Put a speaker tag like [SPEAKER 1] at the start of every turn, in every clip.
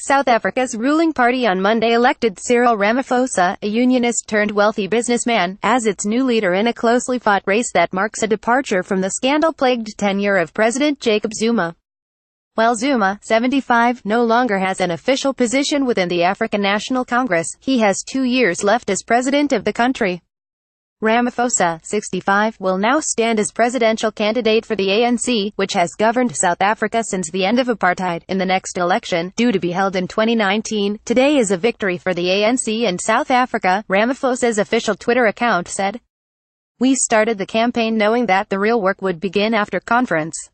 [SPEAKER 1] South Africa's ruling party on Monday elected Cyril Ramaphosa, a unionist-turned-wealthy businessman, as its new leader in a closely fought race that marks a departure from the scandal-plagued tenure of President Jacob Zuma. While Zuma, 75, no longer has an official position within the African National Congress, he has 2 years left as president of the country. Ramaphosa, 65, will now stand as presidential candidate for the ANC, which has governed South Africa since the end of apartheid, in the next election, due to be held in 2019. Today is a victory for the ANC and South Africa, Ramaphosa's official Twitter account said. "We started the campaign knowing that the real work would begin after conference.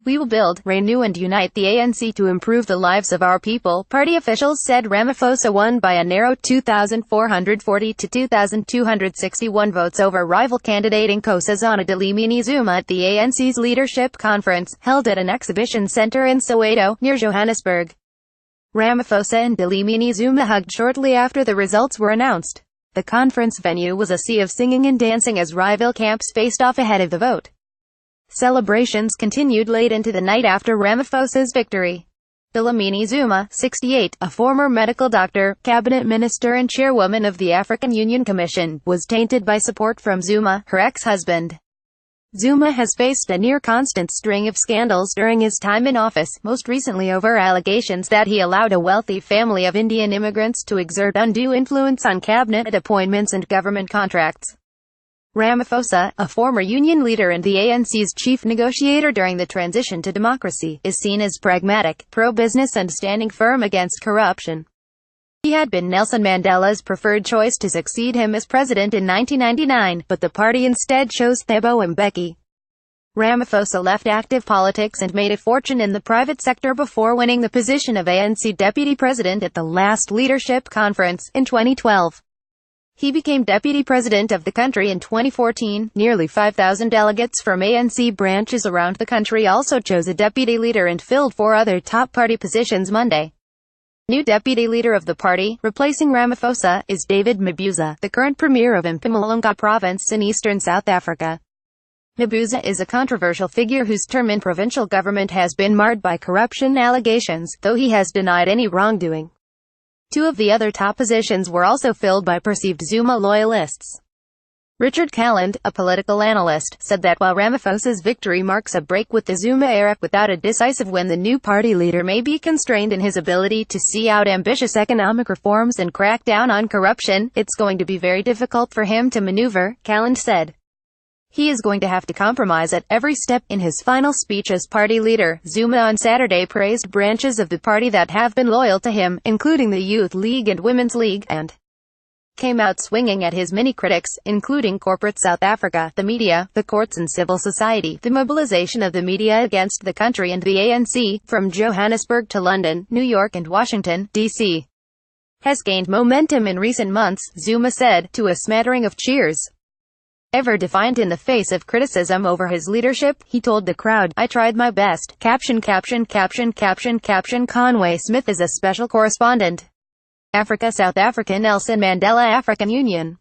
[SPEAKER 1] We will build, renew and unite the ANC to improve the lives of our people," party officials said. Ramaphosa won by a narrow 2,440 to 2,261 votes over rival candidate Nkosazana Dlamini Zuma at the ANC's leadership conference, held at an exhibition center in Soweto, near Johannesburg. Ramaphosa and Dlamini Zuma hugged shortly after the results were announced. The conference venue was a sea of singing and dancing as rival camps faced off ahead of the vote. Celebrations continued late into the night after Ramaphosa's victory. Dlamini Zuma, 68, a former medical doctor, cabinet minister and chairwoman of the African Union Commission, was tainted by support from Zuma, her ex-husband. Zuma has faced a near-constant string of scandals during his time in office, most recently over allegations that he allowed a wealthy family of Indian immigrants to exert undue influence on cabinet appointments and government contracts. Ramaphosa, a former union leader and the ANC's chief negotiator during the transition to democracy, is seen as pragmatic, pro-business and standing firm against corruption. He had been Nelson Mandela's preferred choice to succeed him as president in 1999, but the party instead chose Thabo Mbeki. Ramaphosa left active politics and made a fortune in the private sector before winning the position of ANC deputy president at the last leadership conference, in 2012. He became deputy president of the country in 2014. Nearly 5,000 delegates from ANC branches around the country also chose a deputy leader and filled 4 other top party positions Monday. New deputy leader of the party, replacing Ramaphosa, is David Mabuza, the current premier of Mpumalanga province in eastern South Africa. Mabuza is a controversial figure whose term in provincial government has been marred by corruption allegations, though he has denied any wrongdoing. 2 of the other top positions were also filled by perceived Zuma loyalists. Richard Calland, a political analyst, said that while Ramaphosa's victory marks a break with the Zuma era, without a decisive win the new party leader may be constrained in his ability to see out ambitious economic reforms and crack down on corruption. It's going to be very difficult for him to maneuver, Calland said. He is going to have to compromise at every step. In his final speech as party leader, Zuma on Saturday praised branches of the party that have been loyal to him, including the Youth League and Women's League, and came out swinging at his many critics, including corporate South Africa, the media, the courts and civil society. The mobilization of the media against the country and the ANC, from Johannesburg to London, New York and Washington, D.C., has gained momentum in recent months, Zuma said, to a smattering of cheers. Ever defiant in the face of criticism over his leadership, he told the crowd, "I tried my best." Caption. Conway Smith is a special correspondent. Africa. South Africa. Nelson Mandela African Union.